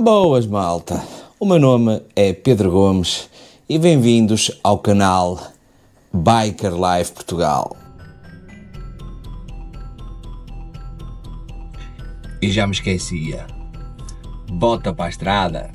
Boas, malta. O meu nome é Pedro Gomes e bem-vindos ao canal Biker Life Portugal. E já me esquecia. Bota para a estrada.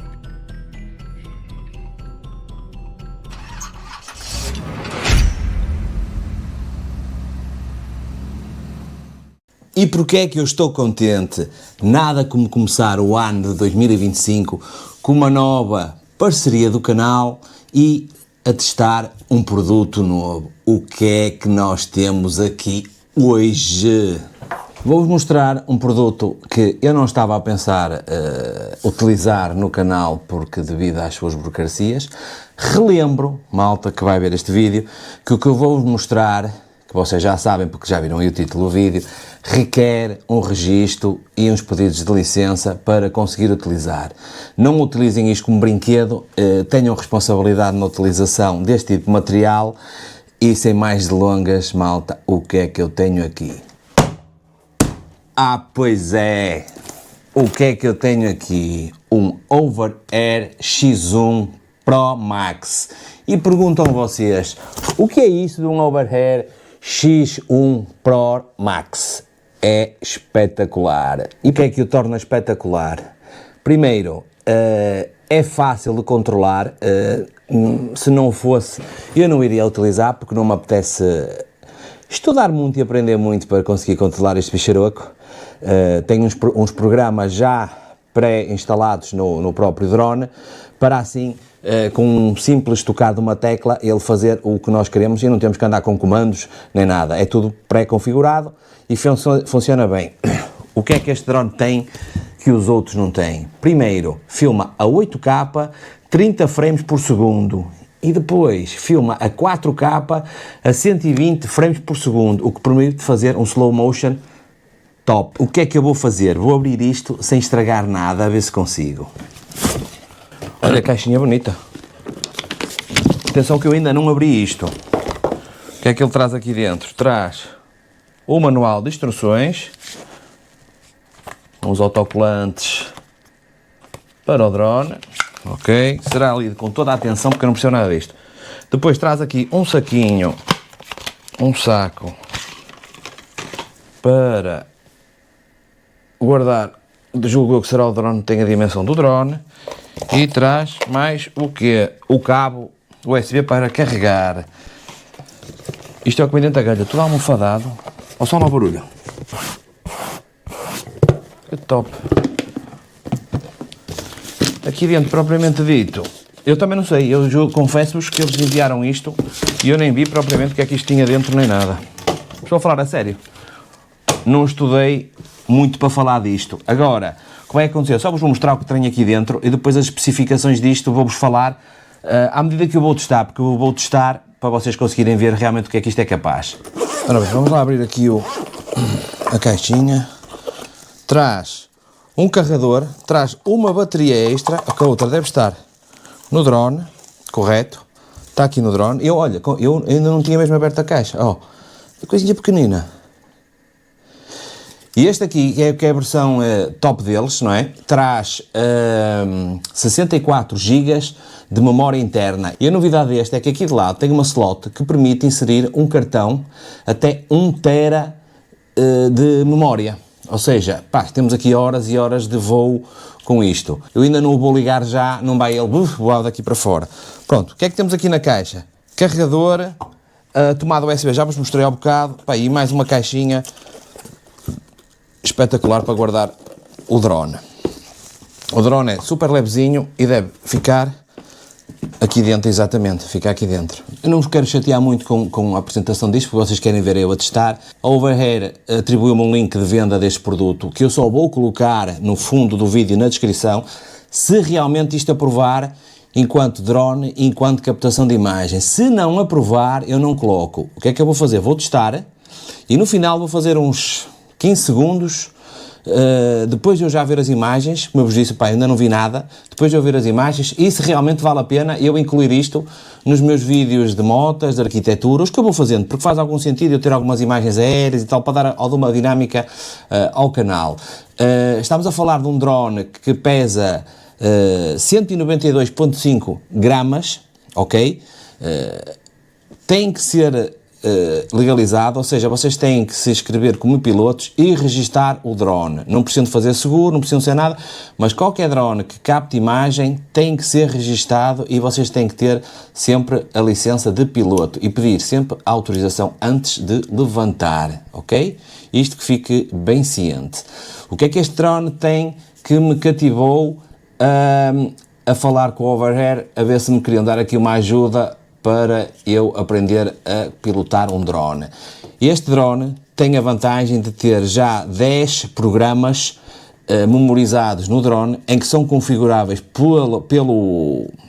E porquê é que eu estou contente? Nada como começar o ano de 2025 com uma nova parceria do canal e a testar um produto novo. O que é que nós temos aqui hoje? Vou-vos mostrar um produto que eu não estava a pensar utilizar no canal porque devido às suas burocracias. Relembro, malta que vai ver este vídeo, que o que eu vou-vos mostrar, que vocês já sabem porque já viram aí o título do vídeo, requer um registro e uns pedidos de licença para conseguir utilizar. Não utilizem isto como brinquedo, tenham responsabilidade na utilização deste tipo de material e sem mais delongas, malta, o que é que eu tenho aqui? Ah, pois é! O que é que eu tenho aqui? Um Overair X1 Pro Max. E perguntam vocês, o que é isso de um Overair X1 Pro Max? É espetacular. E o que é que o torna espetacular? Primeiro, é fácil de controlar. Se não fosse, eu não iria utilizar porque não me apetece estudar muito e aprender muito para conseguir controlar este bicharoco. Tenho uns programas já pré-instalados no próprio drone para assim, com um simples tocar de uma tecla, ele fazer o que nós queremos e não temos que andar com comandos nem nada. É tudo pré-configurado e funciona bem. O que é que este drone tem que os outros não têm? Primeiro, filma a 8K, 30 frames por segundo. E depois filma a 4K a 120 frames por segundo, o que permite fazer um slow motion top. O que é que eu vou fazer? Vou abrir isto sem estragar nada, a ver se consigo. Olha a caixinha bonita. Atenção que eu ainda não abri isto. O que é que ele traz aqui dentro? Traz o manual de instruções, uns autocolantes para o drone, ok? Será lido com toda a atenção porque eu não percebo nada disto. Depois traz aqui um saquinho, um saco para guardar, julgo que será o drone, tem a dimensão do drone. E traz mais o quê? O cabo USB para carregar. Isto é o que vem dentro da galha, tudo almofadado. Olha só no barulho. Que top. Aqui dentro, propriamente dito, eu também não sei, eu confesso-vos que eles enviaram isto e eu nem vi propriamente o que é que isto tinha dentro nem nada. Estou a falar a sério. Não estudei muito para falar disto. Agora, como é que aconteceu? Só vos vou mostrar o que tenho aqui dentro e depois as especificações disto vou-vos falar à medida que eu vou testar, porque eu vou testar para vocês conseguirem ver realmente o que é que isto é capaz. Ora bem, vamos lá abrir aqui a caixinha. Traz um carregador, traz uma bateria extra, a outra deve estar no drone, correto? Está aqui no drone. Olha, eu ainda não tinha mesmo aberto a caixa. Ó, a coisinha pequenina. E este aqui é a versão top deles, não é? Traz 64 GB de memória interna. E a novidade deste é que aqui de lado tem uma slot que permite inserir um cartão até 1 tera de memória. Ou seja, pá, temos aqui horas e horas de voo com isto. Eu ainda não o vou ligar já, não vai ele voar daqui para fora. Pronto, o que é que temos aqui na caixa? Carregador, tomada USB, já vos mostrei há bocado. Pá, e mais uma caixinha espetacular para guardar o drone. O drone é super levezinho e deve ficar aqui dentro, exatamente, fica aqui dentro. Eu não vos quero chatear muito com a apresentação disto, porque vocês querem ver eu a testar. A Overair atribuiu-me um link de venda deste produto, que eu só vou colocar no fundo do vídeo, na descrição, se realmente isto aprovar enquanto drone, enquanto captação de imagem. Se não aprovar, eu não coloco. O que é que eu vou fazer? Vou testar e no final vou fazer uns 15 segundos, depois de eu já ver as imagens, como eu vos disse, pá, ainda não vi nada, depois de eu ver as imagens, e se realmente vale a pena eu incluir isto nos meus vídeos de motas, de arquitetura, os que eu vou fazendo, porque faz algum sentido eu ter algumas imagens aéreas e tal, para dar alguma dinâmica ao canal. Estamos a falar de um drone que pesa 192,5 gramas, ok? Tem que ser legalizado, ou seja, vocês têm que se inscrever como pilotos e registar o drone. Não precisam fazer seguro, não precisam ser nada, mas qualquer drone que capte imagem tem que ser registado e vocês têm que ter sempre a licença de piloto e pedir sempre a autorização antes de levantar, ok? Isto que fique bem ciente. O que é que este drone tem que me cativou a falar com o Overhair, a ver se me queriam dar aqui uma ajuda para eu aprender a pilotar um drone. Este drone tem a vantagem de ter já 10 programas memorizados no drone, em que são configuráveis pela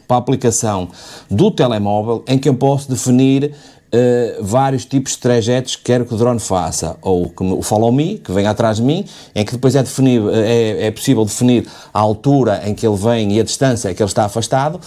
aplicação do telemóvel, em que eu posso definir vários tipos de trajetos que quero que o drone faça, ou o Follow Me, que vem atrás de mim, em que depois é possível definir a altura em que ele vem e a distância em que ele está afastado,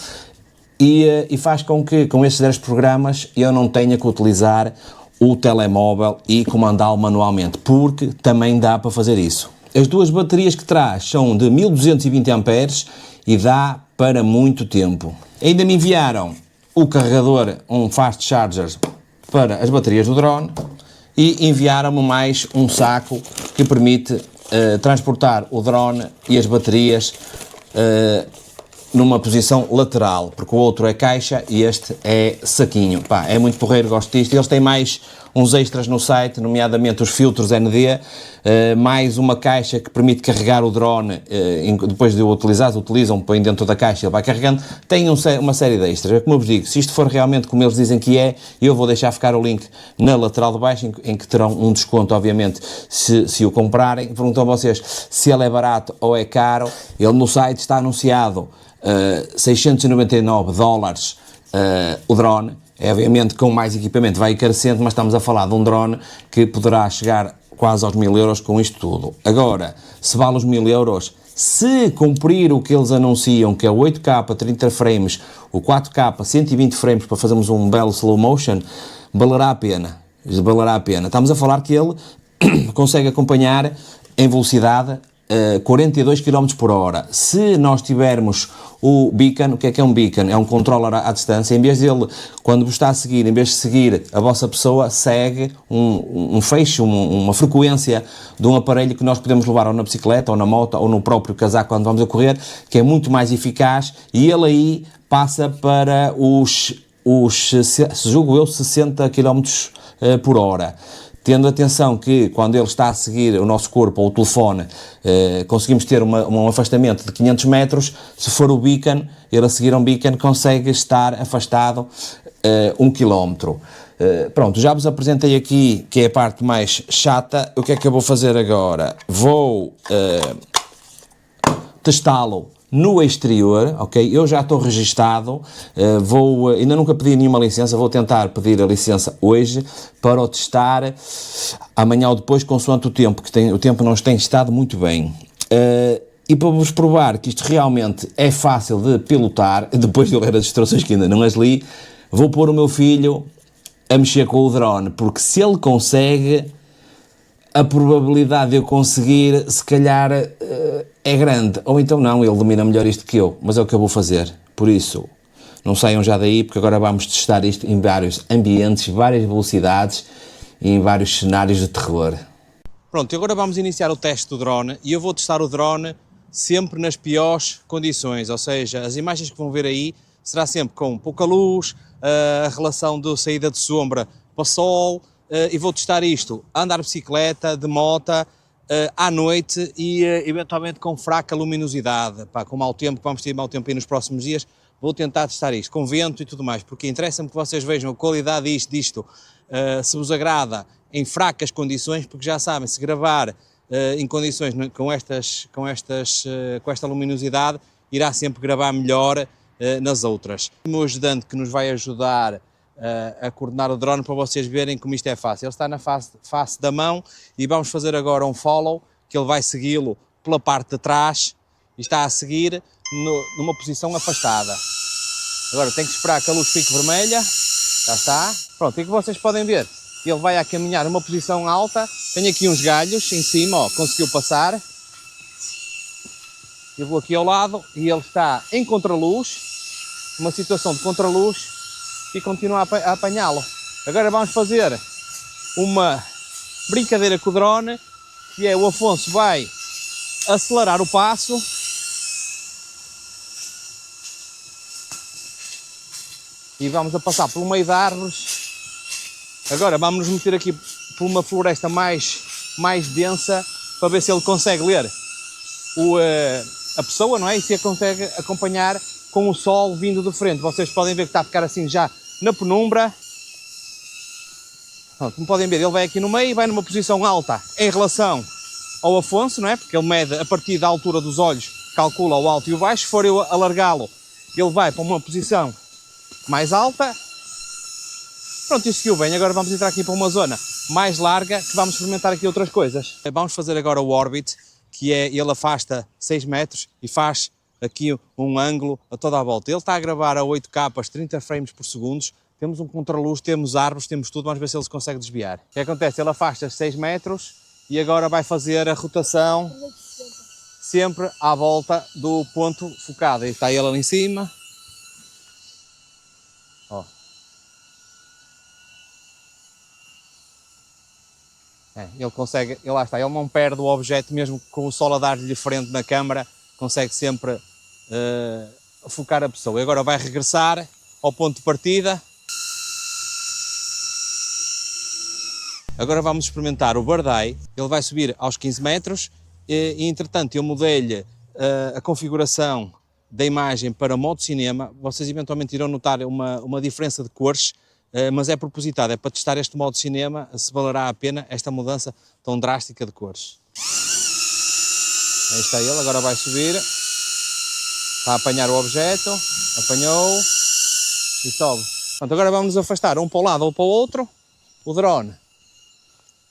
e faz com que, com estes 10 programas, eu não tenha que utilizar o telemóvel e comandá-lo manualmente, porque também dá para fazer isso. As duas baterias que traz são de 1220 amperes e dá para muito tempo. Ainda me enviaram o carregador, um fast charger para as baterias do drone, e enviaram-me mais um saco que permite transportar o drone e as baterias numa posição lateral, porque o outro é caixa e este é saquinho. Pá, é muito porreiro, gosto disto. Eles têm mais uns extras no site, nomeadamente os filtros ND, mais uma caixa que permite carregar o drone, depois de o utilizam, põem dentro da caixa e ele vai carregando. Tem uma série de extras. É como eu vos digo, se isto for realmente como eles dizem que é, eu vou deixar ficar o link na lateral de baixo, em que terão um desconto, obviamente, se o comprarem. Perguntam a vocês se ele é barato ou é caro. Ele no site está anunciado $699 o drone. É, obviamente, com mais equipamento vai encarecendo, mas estamos a falar de um drone que poderá chegar quase aos 1000 euros com isto tudo. Agora, se vale os 1000 euros, se cumprir o que eles anunciam, que é o 8K 30 frames, o 4K 120 frames para fazermos um belo slow motion, valerá a pena. Valerá a pena. Estamos a falar que ele consegue acompanhar em velocidade 42 km por hora. Se nós tivermos o beacon, o que é um beacon? É um controller à distância. Em vez dele, quando vos está a seguir, em vez de seguir a vossa pessoa, segue um feixe, uma frequência de um aparelho que nós podemos levar ou na bicicleta, ou na moto, ou no próprio casaco quando vamos a correr, que é muito mais eficaz, e ele aí passa para julgo eu, 60 km por hora. Tendo atenção que quando ele está a seguir o nosso corpo ou o telefone, conseguimos ter um afastamento de 500 metros, se for o beacon, ele a seguir a um beacon consegue estar afastado 1 km. Pronto, já vos apresentei aqui, que é a parte mais chata. O que é que eu vou fazer agora? Vou testá-lo no exterior, ok? Eu já estou registado, ainda nunca pedi nenhuma licença, vou tentar pedir a licença hoje para o testar amanhã ou depois, consoante o tempo, o tempo não tem estado muito bem. E para vos provar que isto realmente é fácil de pilotar, depois de eu ler as instruções que ainda não as li, vou pôr o meu filho a mexer com o drone, porque se ele consegue, a probabilidade de eu conseguir, se calhar, é grande. Ou então não, ele domina melhor isto que eu, mas é o que eu vou fazer. Por isso, não saiam já daí, porque agora vamos testar isto em vários ambientes, várias velocidades e em vários cenários de terror. Pronto, agora vamos iniciar o teste do drone e eu vou testar o drone sempre nas piores condições, ou seja, as imagens que vão ver aí será sempre com pouca luz, a relação de saída de sombra para sol, e vou testar isto a andar de bicicleta, de moto, à noite e eventualmente com fraca luminosidade, pá, com mau tempo, vamos ter mau tempo aí nos próximos dias, vou tentar testar isto, com vento e tudo mais, porque interessa-me que vocês vejam a qualidade disto, se vos agrada em fracas condições, porque já sabem, se gravar em condições com esta luminosidade, irá sempre gravar melhor nas outras. O meu ajudante que nos vai ajudar a coordenar o drone para vocês verem como isto é fácil. Ele está na face da mão e vamos fazer agora um follow, que ele vai segui-lo pela parte de trás e está a seguir numa posição afastada. Agora tem que esperar que a luz fique vermelha, já está. Pronto, e que vocês podem ver, ele vai a caminhar numa posição alta, tem aqui uns galhos em cima, ó, conseguiu passar. Eu vou aqui ao lado e ele está em contraluz, uma situação de contraluz, e continua a apanhá-lo. Agora vamos fazer uma brincadeira com o drone, que é o Afonso vai acelerar o passo e vamos a passar por meio de árvores. Agora vamos nos meter aqui por uma floresta mais densa para ver se ele consegue ler a pessoa, não é? E se a consegue acompanhar com o sol vindo de frente. Vocês podem ver que está a ficar assim já na penumbra. Pronto, como podem ver, ele vai aqui no meio e vai numa posição alta em relação ao Afonso, não é? Porque ele mede a partir da altura dos olhos, calcula o alto e o baixo. Se for eu alargá-lo, ele vai para uma posição mais alta. Pronto, isto seguiu bem. Agora vamos entrar aqui para uma zona mais larga, que vamos experimentar aqui outras coisas. Vamos fazer agora o Orbit, que é, ele afasta 6 metros e faz aqui um ângulo a toda a volta. Ele está a gravar a 8K, 30 frames por segundo. Temos um contraluz, temos árvores, temos tudo. Vamos ver se ele se consegue desviar. O que acontece? Ele afasta 6 metros e agora vai fazer a rotação sempre à volta do ponto focado. Aí está ele ali em cima. Ó. Ele consegue, ele lá está, ele não perde o objeto mesmo com o sol a dar-lhe de frente na câmara, consegue sempre focar a pessoa. E agora vai regressar ao ponto de partida. Agora vamos experimentar o Bird Eye. Ele vai subir aos 15 metros e entretanto eu mudei-lhe a configuração da imagem para modo cinema. Vocês eventualmente irão notar uma diferença de cores, mas é propositado, é para testar este modo cinema, se valerá a pena esta mudança tão drástica de cores. Aí está ele, agora vai subir, está a apanhar o objeto, apanhou e sobe. Pronto, agora vamos nos afastar um para o lado ou para o outro. O drone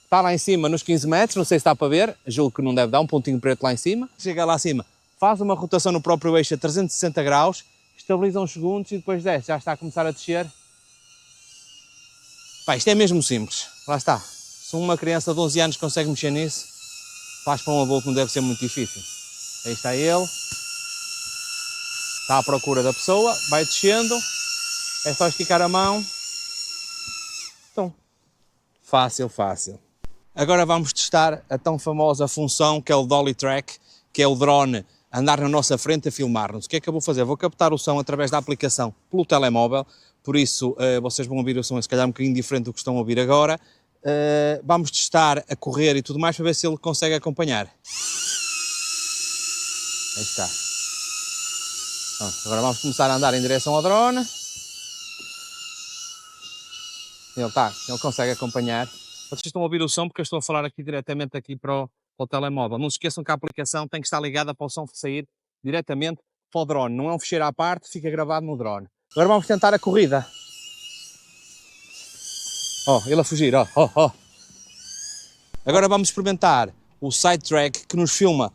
está lá em cima nos 15 metros, não sei se está para ver, julgo que não deve dar, um pontinho preto lá em cima. Chega lá acima, faz uma rotação no próprio eixo a 360 graus, estabiliza uns segundos e depois desce, já está a começar a descer. Pá, isto é mesmo simples, lá está. Se uma criança de 11 anos consegue mexer nisso, faz para um adulto não deve ser muito difícil. Aí está ele, está à procura da pessoa, vai descendo, é só esticar a mão. Então, fácil, fácil. Agora vamos testar a tão famosa função que é o Dolly Track, que é o drone andar na nossa frente a filmar-nos. O que é que eu vou fazer? Vou captar o som através da aplicação pelo telemóvel, por isso vocês vão ouvir o som se calhar um bocadinho diferente do que estão a ouvir agora. Vamos testar a correr e tudo mais para ver se ele consegue acompanhar. Aí está. Pronto, agora vamos começar a andar em direção ao drone. Ele consegue acompanhar. Vocês estão a ouvir o som porque eu estou a falar aqui diretamente aqui para o telemóvel. Não se esqueçam que a aplicação tem que estar ligada para o som sair diretamente para o drone. Não é um ficheiro à parte, fica gravado no drone. Agora vamos tentar a corrida. Ó, ele a fugir, ó. Agora vamos experimentar o side track que nos filma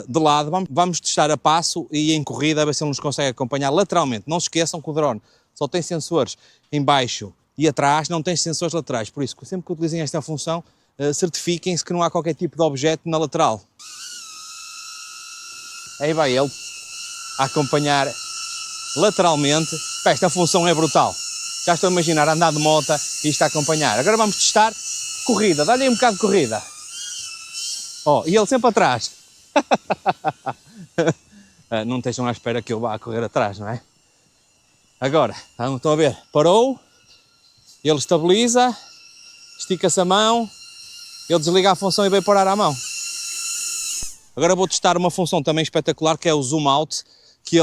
de lado. Vamos testar a passo e em corrida a ver se ele nos consegue acompanhar lateralmente. Não se esqueçam que o drone só tem sensores em baixo e atrás, não tem sensores laterais. Por isso, sempre que utilizem esta função, certifiquem-se que não há qualquer tipo de objeto na lateral. Aí vai ele a acompanhar lateralmente. Pá, esta função é brutal. Já estou a imaginar andar de moto e isto a acompanhar. Agora vamos testar corrida. Dá-lhe aí um bocado de corrida. Ó, e ele sempre atrás. Não estejam à espera que eu vá a correr atrás, não é? Agora, estão a ver? Parou. Ele estabiliza. Estica-se a mão. Ele desliga a função e vai parar a mão. Agora vou testar uma função também espetacular que é o zoom out. Que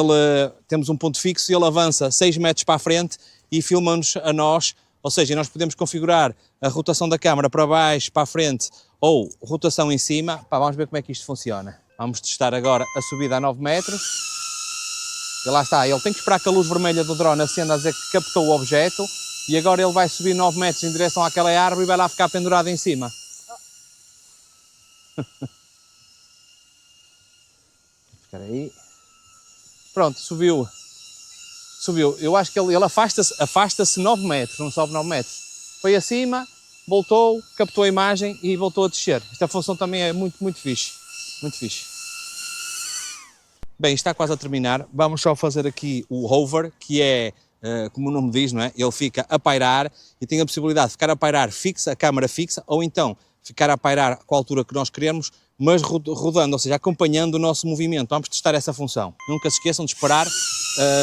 temos um ponto fixo e ele avança 6 metros para a frente e filma-nos a nós, ou seja, nós podemos configurar a rotação da câmara para baixo, para a frente ou rotação em cima. Pá, vamos ver como é que isto funciona. Vamos testar agora a subida a 9 metros. E lá está, ele tem que esperar que a luz vermelha do drone acenda a dizer que captou o objeto e agora ele vai subir 9 metros em direção àquela árvore e vai lá ficar pendurado em cima. Espera aí. Pronto, subiu. Eu acho que ele afasta-se 9 metros, não sobe 9 metros. Foi acima, voltou, captou a imagem e voltou a descer. Esta função também é muito, muito fixe. Muito fixe. Bem, está quase a terminar. Vamos só fazer aqui o hover, que é, como o nome diz, não é? Ele fica a pairar e tem a possibilidade de ficar a pairar fixa, a câmara fixa, ou então ficar a pairar com a altura que nós queremos, mas rodando, ou seja, acompanhando o nosso movimento. Vamos testar essa função. Nunca se esqueçam de esperar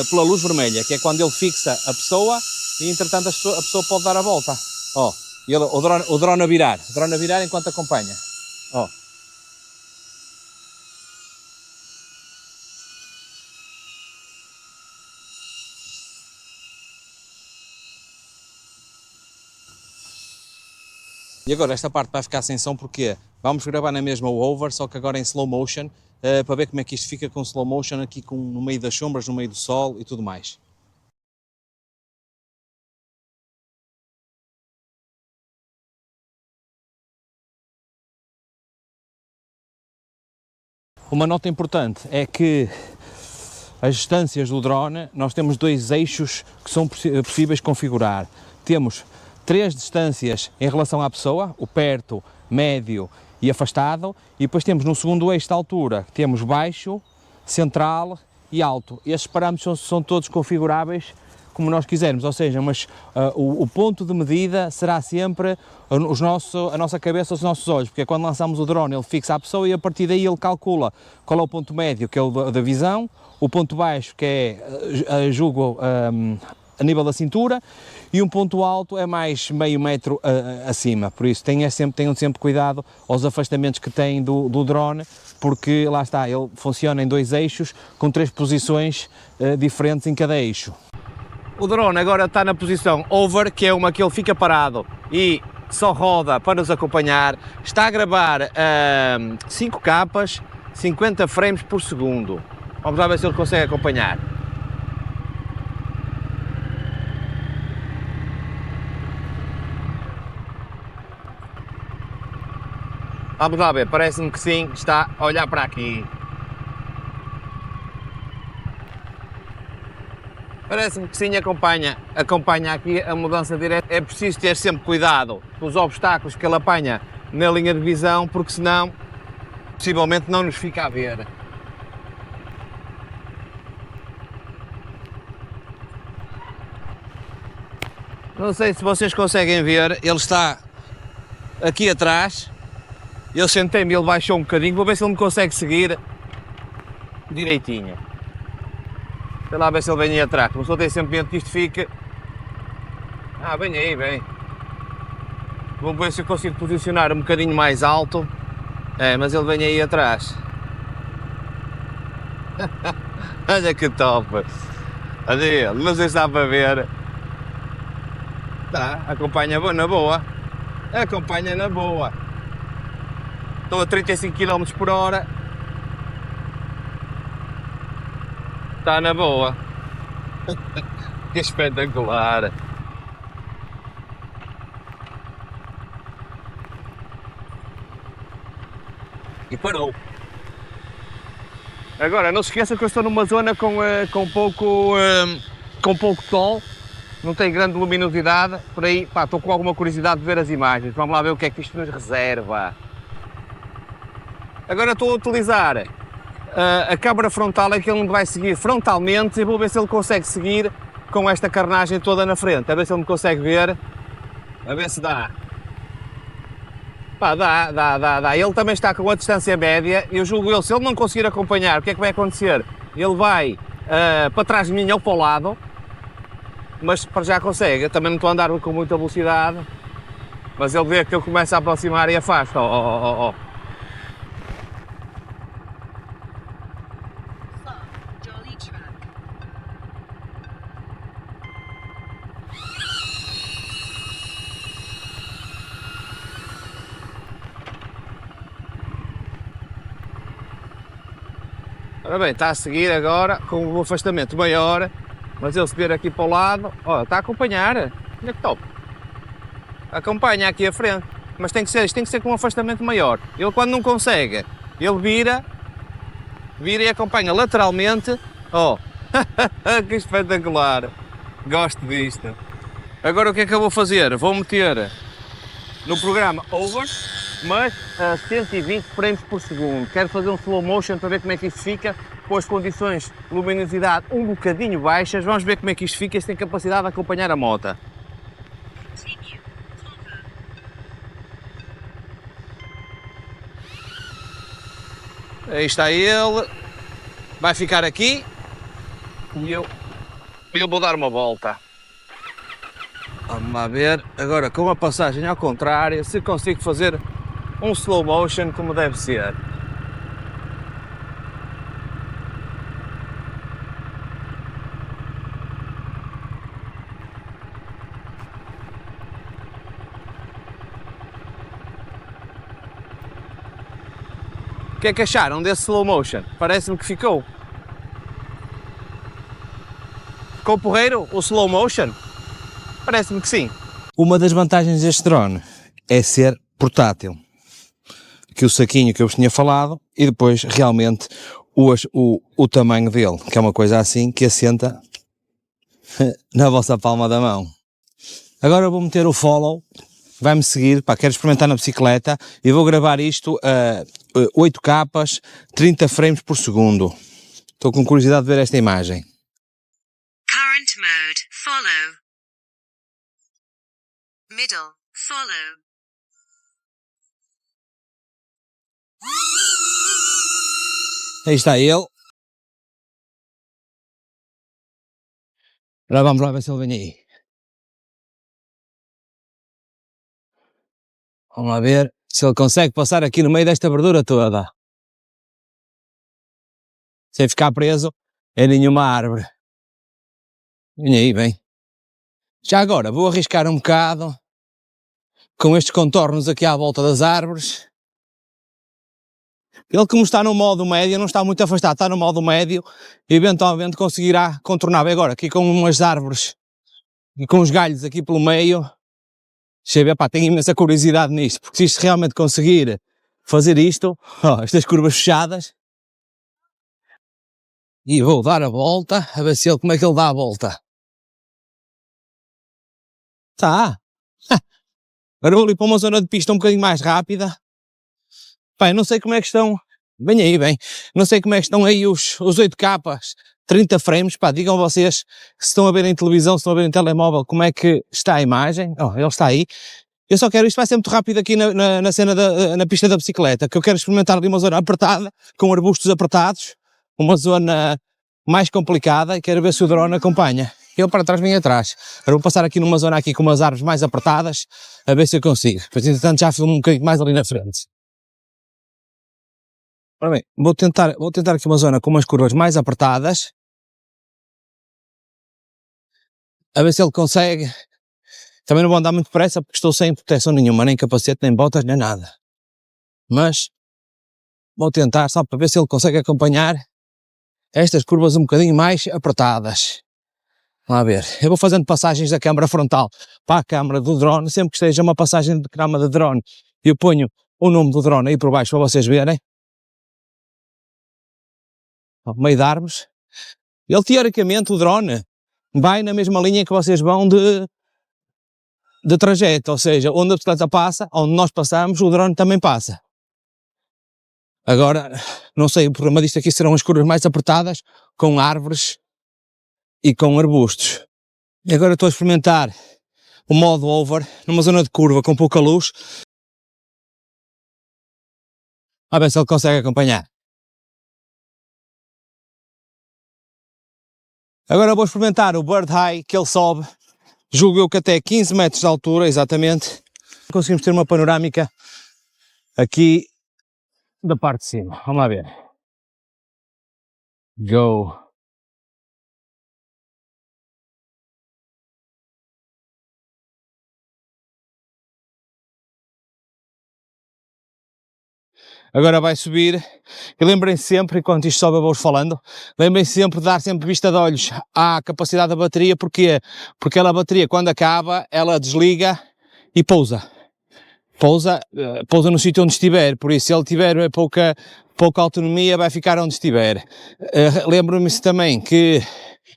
pela luz vermelha, que é quando ele fixa a pessoa e, entretanto, a pessoa pode dar a volta. Ó, o drone a virar. O drone a virar enquanto acompanha. Ó. E agora esta parte vai ficar sem som porque vamos gravar na mesma o over, só que agora em slow motion, para ver como é que isto fica com slow motion aqui no meio das sombras, no meio do sol e tudo mais. Uma nota importante é que as distâncias do drone, nós temos dois eixos que são possíveis configurar. Temos 3 distâncias em relação à pessoa, o perto, médio e afastado, e depois temos no segundo eixo de altura, temos baixo, central e alto. Estes parâmetros são todos configuráveis como nós quisermos, ou seja, mas o ponto de medida será sempre a nossa cabeça, os nossos olhos, porque quando lançamos o drone ele fixa a pessoa e a partir daí ele calcula qual é o ponto médio, que é o da visão, o ponto baixo, que é, julgo, a nível da cintura, e um ponto alto é mais meio metro acima, por isso tenham sempre cuidado aos afastamentos que têm do drone, porque lá está, ele funciona em 2 eixos, com 3 posições diferentes em cada eixo. O drone agora está na posição over, que é uma que ele fica parado e só roda para nos acompanhar, está a gravar 5 capas, 50 frames por segundo. Vamos lá ver se ele consegue acompanhar. Vamos lá ver, parece-me que sim, está a olhar para aqui. Parece-me que sim, acompanha aqui a mudança direta. É preciso ter sempre cuidado com os obstáculos que ele apanha na linha de visão, porque senão, possivelmente não nos fica a ver. Não sei se vocês conseguem ver, ele está aqui atrás. Eu sentei-me, ele baixou um bocadinho, vou ver se ele me consegue seguir direitinho. Sei lá, ver se ele vem aí atrás, mas só tem sempre medo que isto fique. Ah, vem aí, vem. Vou ver se eu consigo posicionar um bocadinho mais alto. É, mas ele vem aí atrás. Olha que top! Olha ele, não sei se dá para ver. Tá, acompanha na boa. Acompanha na boa. Estou a 35 km por hora. Está na boa. Que espetacular. E parou. Agora, não se esqueça que eu estou numa zona com pouco sol. Não tem grande luminosidade. Por aí, pá, estou com alguma curiosidade de ver as imagens. Vamos lá ver o que é que isto nos reserva. Agora estou a utilizar a câmara frontal, é que ele me vai seguir frontalmente, e vou ver se ele consegue seguir com esta carnagem toda na frente, a ver se ele me consegue ver, a ver se dá. Pá, dá. Ele também está com a distância média, eu julgo ele, se ele não conseguir acompanhar, o que é que vai acontecer? Ele vai para trás de mim ou para o lado, mas para já consegue. Eu também não estou a andar com muita velocidade, mas ele vê que eu começo a aproximar e afasta. Ora bem, está a seguir agora com um afastamento maior, mas ele se vir aqui para o lado, ó, está a acompanhar, olha que top, acompanha aqui à frente, mas isto tem que ser com um afastamento maior. Ele quando não consegue, ele vira e acompanha lateralmente, ó, que espetacular, gosto disto. Agora o que é que eu vou fazer? Vou meter no programa over, mas a 120 frames por segundo. Quero fazer um slow motion para ver como é que isso fica, com as condições de luminosidade um bocadinho baixas, vamos ver como é que isto fica e se tem capacidade de acompanhar a moto. Aí está ele, vai ficar aqui e eu vou dar uma volta. Vamos lá ver, agora com a passagem ao contrário, se consigo fazer um slow motion como deve ser. O que é que acharam desse slow motion? Parece-me que ficou. Ficou porreiro o slow motion? Parece-me que sim. Uma das vantagens deste drone é ser portátil. Que o saquinho que eu vos tinha falado e depois realmente o tamanho dele, que é uma coisa assim que assenta na vossa palma da mão. Agora eu vou meter o follow, vai-me seguir, pá, quero experimentar na bicicleta e vou gravar isto a 8K, 30 frames por segundo. Estou com curiosidade de ver esta imagem. Current mode, follow. Middle, follow. Aí está ele. Agora vamos lá ver se ele vem aí. Vamos lá ver se ele consegue passar aqui no meio desta verdura toda. Sem ficar preso em nenhuma árvore. Vem aí, vem. Já agora vou arriscar um bocado com estes contornos aqui à volta das árvores. Ele, como está no modo médio, não está muito afastado, está no modo médio, e eventualmente conseguirá contornar. Bem, agora aqui com umas árvores e com os galhos aqui pelo meio, deixa eu ver, pá, tenho imensa curiosidade nisto, porque se isto realmente conseguir fazer isto, ó, estas curvas fechadas, e vou dar a volta, a ver se ele, como é que ele dá a volta. Tá. Agora vou ali para uma zona de pista um bocadinho mais rápida. Pá, não sei como é que estão, bem aí, bem, não sei como é que estão aí os 8K, 30 frames, pá, digam vocês se estão a ver em televisão, se estão a ver em telemóvel, como é que está a imagem. Oh, ele está aí. Eu só quero, isto vai ser muito rápido aqui na cena na pista da bicicleta, que eu quero experimentar ali uma zona apertada, com arbustos apertados, uma zona mais complicada, e quero ver se o drone acompanha. Ele para trás vem atrás. Agora vou passar aqui numa zona aqui com umas árvores mais apertadas, a ver se eu consigo. Depois, entretanto, já filmo um bocadinho mais ali na frente. Ora bem, vou tentar aqui uma zona com umas curvas mais apertadas, a ver se ele consegue. Também não vou andar muito depressa porque estou sem proteção nenhuma, nem capacete, nem botas, nem nada. Mas vou tentar só para ver se ele consegue acompanhar estas curvas um bocadinho mais apertadas. Vamos lá ver. Eu vou fazendo passagens da câmara frontal para a câmara do drone, sempre que esteja uma passagem de câmara de drone, eu ponho o nome do drone aí por baixo para vocês verem. Ao meio de árvores. Ele, teoricamente, o drone vai na mesma linha que vocês vão de trajeto, ou seja, onde a bicicleta passa, onde nós passamos, o drone também passa. Agora, não sei, o problema disto aqui serão as curvas mais apertadas, com árvores e com arbustos. E agora estou a experimentar o modo over, numa zona de curva com pouca luz. A ver se ele consegue acompanhar. Agora vou experimentar o Bird High, que ele sobe, julgo eu que até 15 metros de altura, exatamente. Conseguimos ter uma panorâmica aqui da parte de cima. Vamos lá ver. Go! Agora vai subir, e lembrem-se sempre, enquanto isto sobe eu vou falando, lembrem-se sempre de dar sempre vista de olhos à capacidade da bateria. Porquê? Porque a bateria, quando acaba, ela desliga e pousa. Pousa no sítio onde estiver, por isso se ele tiver pouca autonomia vai ficar onde estiver. Lembro-me também que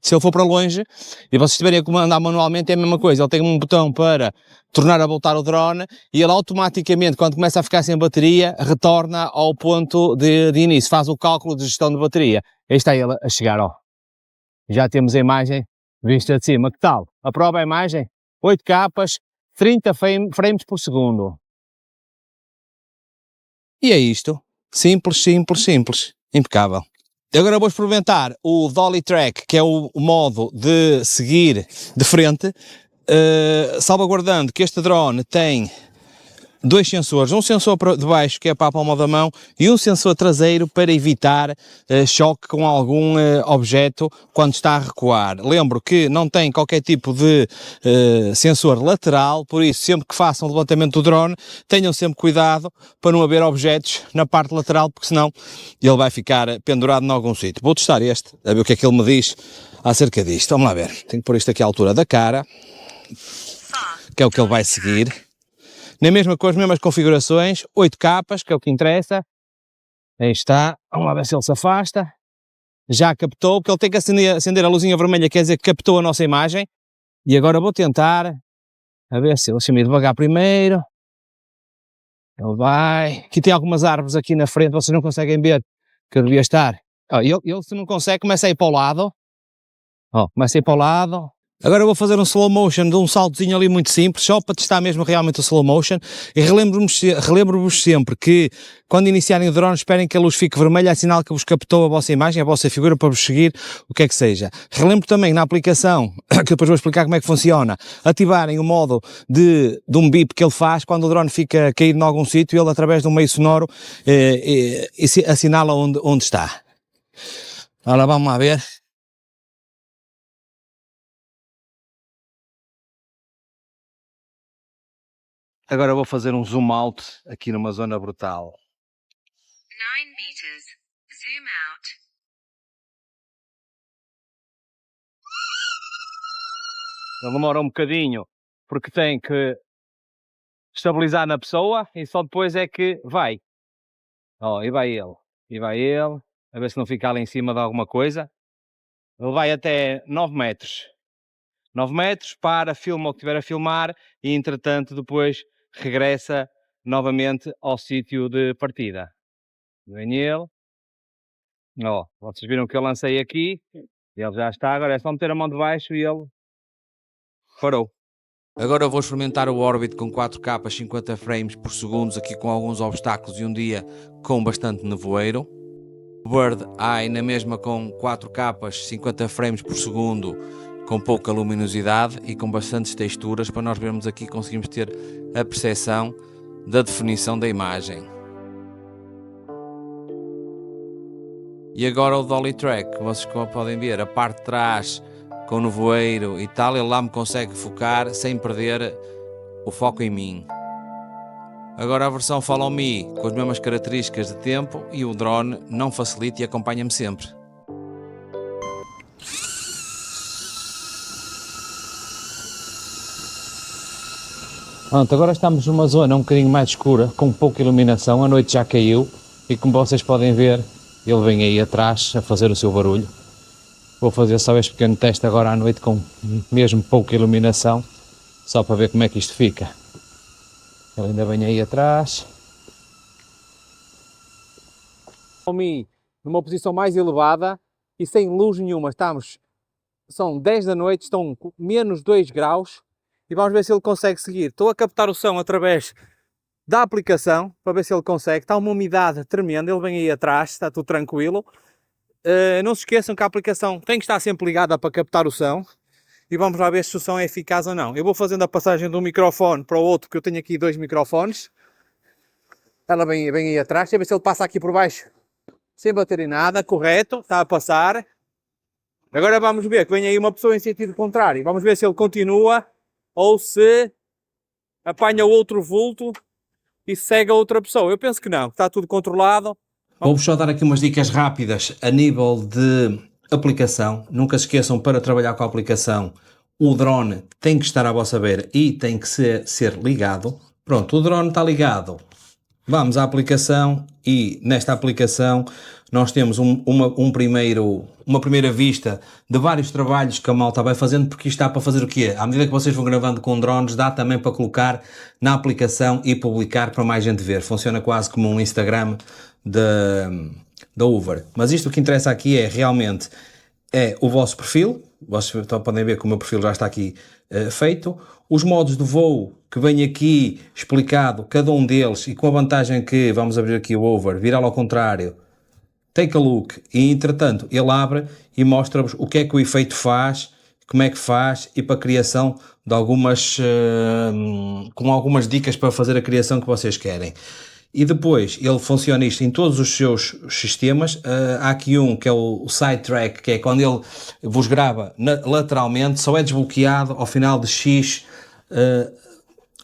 Se ele for para longe, e vocês estiverem a comandar manualmente, é a mesma coisa. Ele tem um botão para tornar a voltar o drone e ele automaticamente, quando começa a ficar sem bateria, retorna ao ponto de início, faz o cálculo de gestão de bateria. Aí está ele a chegar, ó. Já temos a imagem vista de cima. Que tal? Aprova a imagem? 8 capas, 30 frames por segundo. E é isto. Simples, simples, simples. Impecável. Agora vou experimentar o Dolly Track, que é o modo de seguir de frente, salvaguardando que este drone tem 2 sensores, um sensor de baixo que é para a palma da mão e um sensor traseiro para evitar choque com algum objeto quando está a recuar. Lembro que não tem qualquer tipo de sensor lateral, por isso sempre que façam o levantamento do drone tenham sempre cuidado para não haver objetos na parte lateral, porque senão ele vai ficar pendurado em algum sítio. Vou testar este, a ver o que é que ele me diz acerca disto. Vamos lá ver, tenho que pôr isto aqui à altura da cara, que é o que ele vai seguir. Na mesma, com as mesmas configurações, 8 capas, que é o que interessa. Aí está, vamos lá ver se ele se afasta. Já captou, porque ele tem que acender a luzinha vermelha, quer dizer que captou a nossa imagem. E agora vou tentar, a ver se ele chama devagar primeiro. Ele vai. Aqui tem algumas árvores aqui na frente, vocês não conseguem ver, que eu devia estar. Ó, ele se não consegue, começa a ir para o lado. Ó, começa a ir para o lado. Agora eu vou fazer um slow motion de um saltozinho ali muito simples, só para testar mesmo realmente o slow motion. E relembro-vos sempre que quando iniciarem o drone esperem que a luz fique vermelha, é sinal que vos captou a vossa imagem, a vossa figura para vos seguir, o que é que seja. Relembro também na aplicação, que depois vou explicar como é que funciona, ativarem o modo de um bip que ele faz quando o drone fica caído em algum sítio, ele através de um meio sonoro assinala onde está. Agora vamos lá ver. Agora vou fazer um zoom out aqui numa zona brutal. 9 meters. Zoom out. Ele demora um bocadinho porque tem que estabilizar na pessoa e só depois é que vai. Ó, e vai ele. E vai ele. A ver se não fica ali em cima de alguma coisa. Ele vai até 9 metros. 9 metros, para, filma o que tiver a filmar e entretanto depois regressa novamente ao sítio de partida. Vem ele. Ó, vocês viram que eu lancei aqui. Ele já está, agora é só meter a mão de baixo e ele parou. Agora eu vou experimentar o Orbit com 4 capas, 50 frames por segundo, aqui com alguns obstáculos e um dia com bastante nevoeiro. Bird Eye na mesma com 4 capas, 50 frames por segundo, com pouca luminosidade e com bastantes texturas, para nós vermos aqui, conseguimos ter a percepção da definição da imagem. E agora o Dolly Track, vocês como podem ver, a parte de trás com nevoeiro e tal, ele lá me consegue focar sem perder o foco em mim. Agora a versão Follow Me, com as mesmas características de tempo, e o drone não facilita e acompanha-me sempre. Pronto, agora estamos numa zona um bocadinho mais escura, com pouca iluminação, a noite já caiu e como vocês podem ver, ele vem aí atrás a fazer o seu barulho. Vou fazer só este pequeno teste agora à noite com mesmo pouca iluminação, só para ver como é que isto fica. Ele ainda vem aí atrás. Numa posição mais elevada e sem luz nenhuma, são 10 da noite, estão menos 2 graus. E vamos ver se ele consegue seguir. Estou a captar o som através da aplicação, para ver se ele consegue. Está uma umidade tremenda, ele vem aí atrás, está tudo tranquilo. Não se esqueçam que a aplicação tem que estar sempre ligada para captar o som. E vamos lá ver se o som é eficaz ou não. Eu vou fazendo a passagem de um microfone para o outro, que eu tenho aqui 2 microfones. Ela vem aí atrás, deixa eu ver se ele passa aqui por baixo. Sem bater em nada, correto, está a passar. Agora vamos ver que vem aí uma pessoa em sentido contrário. Vamos ver se ele continua ou se apanha outro vulto e segue a outra pessoa. Eu penso que não, está tudo controlado. Vou-vos só dar aqui umas dicas rápidas a nível de aplicação. Nunca se esqueçam, para trabalhar com a aplicação, o drone tem que estar à vossa beira e tem que ser ligado. Pronto, o drone está ligado. vamos à aplicação e nesta aplicação nós temos uma primeira vista de vários trabalhos que a malta vai fazendo, porque isto está para fazer o quê? À medida que vocês vão gravando com drones, dá também para colocar na aplicação e publicar para mais gente ver. Funciona quase como um Instagram da Over. Mas isto o que interessa aqui é realmente o vosso perfil. Vocês podem ver que o meu perfil já está aqui feito. Os modos de voo que vem aqui explicado, cada um deles, e com a vantagem que, vamos abrir aqui o Over, virar ao contrário, take a look, e entretanto ele abre e mostra-vos o que é que o efeito faz, como é que faz, e para a criação de com algumas dicas para fazer a criação que vocês querem. E depois ele funciona isto em todos os seus sistemas. Há aqui um que é o Side Track, que é quando ele vos grava lateralmente, só é desbloqueado ao final de X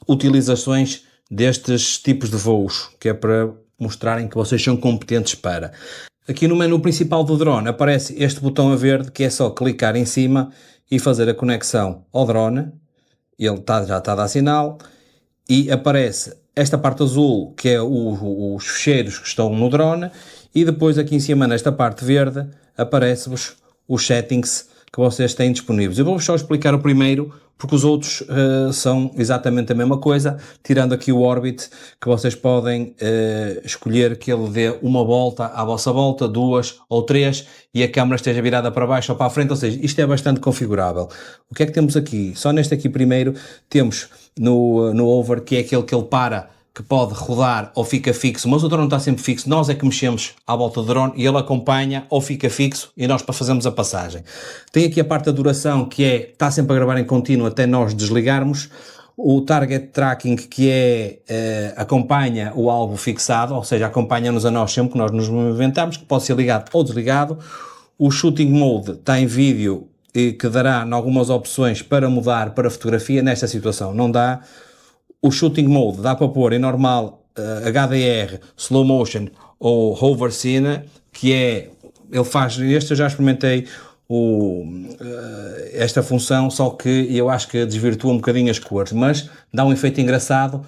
utilizações destes tipos de voos, que é para mostrarem que vocês são competentes para. Aqui no menu principal do drone aparece este botão a verde, que é só clicar em cima e fazer a conexão ao drone. Ele já está a dar sinal, e aparece esta parte azul, que é os ficheiros que estão no drone, e depois aqui em cima nesta parte verde aparece-vos os settings que vocês têm disponíveis. Eu vou-vos só explicar o primeiro, porque os outros são exatamente a mesma coisa, tirando aqui o Orbit, que vocês podem escolher que ele dê uma volta à vossa volta, 2 ou 3, e a câmera esteja virada para baixo ou para a frente, ou seja, isto é bastante configurável. O que é que temos aqui? Só neste aqui primeiro temos no Over, que é aquele que ele para, que pode rodar ou fica fixo, mas o drone está sempre fixo, nós é que mexemos à volta do drone e ele acompanha ou fica fixo e nós fazemos a passagem. Tem aqui a parte da duração, que está sempre a gravar em contínuo até nós desligarmos. O Target Tracking, que acompanha o alvo fixado, ou seja, acompanha-nos a nós sempre que nós nos movimentamos, que pode ser ligado ou desligado. O Shooting Mode está em vídeo, e que dará em algumas opções para mudar para fotografia. Nesta situação não dá. O Shooting Mode dá para pôr em normal, HDR, Slow Motion ou Hover Scene, que ele faz, eu já experimentei esta função, só que eu acho que desvirtua um bocadinho as cores, mas dá um efeito engraçado,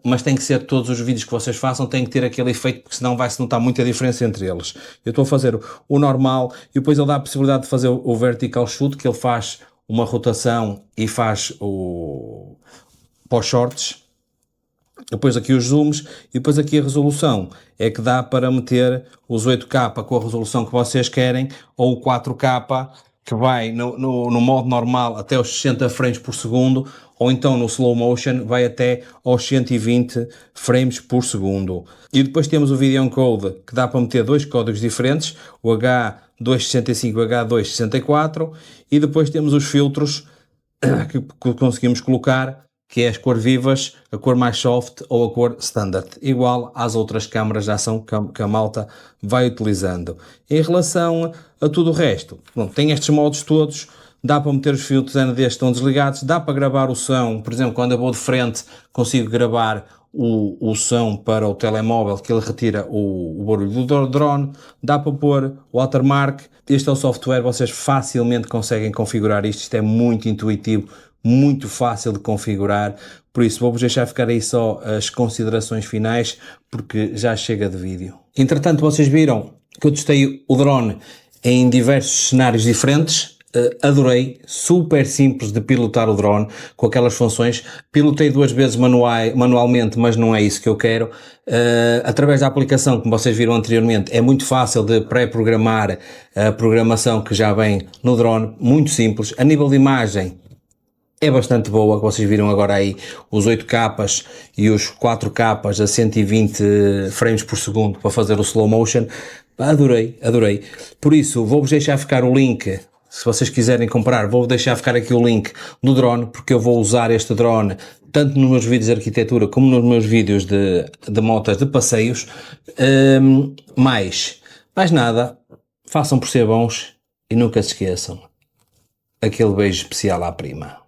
mas tem que ser, todos os vídeos que vocês façam têm que ter aquele efeito, porque senão vai-se notar muita diferença entre eles. Eu estou a fazer o normal, e depois ele dá a possibilidade de fazer o Vertical Shoot, que ele faz uma rotação e faz para os shorts. Depois aqui os zooms, e depois aqui a resolução, é que dá para meter os 8K com a resolução que vocês querem, ou o 4K, que vai no modo normal até os 60 frames por segundo, ou então no slow motion vai até aos 120 frames por segundo. E depois temos o Video Encode, que dá para meter dois códigos diferentes, o H265 e o H264, e depois temos os filtros que conseguimos colocar, que é as cores vivas, a cor mais soft ou a cor standard, igual às outras câmaras de ação que a malta vai utilizando. Em relação a tudo o resto, bom, tem estes modos todos, dá para meter os filtros ND que estão desligados, dá para gravar o som, por exemplo, quando eu vou de frente consigo gravar o som para o telemóvel, que ele retira o barulho do drone, dá para pôr o watermark. Este é o software, vocês facilmente conseguem configurar isto é muito intuitivo, muito fácil de configurar, por isso vou-vos deixar ficar aí só as considerações finais, porque já chega de vídeo. Entretanto, vocês viram que eu testei o drone em diversos cenários diferentes, adorei, super simples de pilotar o drone, com aquelas funções. Pilotei 2 vezes manualmente, mas não é isso que eu quero. Através da aplicação, como vocês viram anteriormente, é muito fácil de pré-programar a programação que já vem no drone, muito simples. A nível de imagem, é bastante boa, que vocês viram agora aí os 8K e os 4K a 120 frames por segundo para fazer o slow motion. Adorei. Por isso, vou-vos deixar ficar o link, se vocês quiserem comprar, vou deixar ficar aqui o link do drone, porque eu vou usar este drone tanto nos meus vídeos de arquitetura como nos meus vídeos de motas de passeios. Mais nada, façam por ser bons e nunca se esqueçam, aquele beijo especial à prima.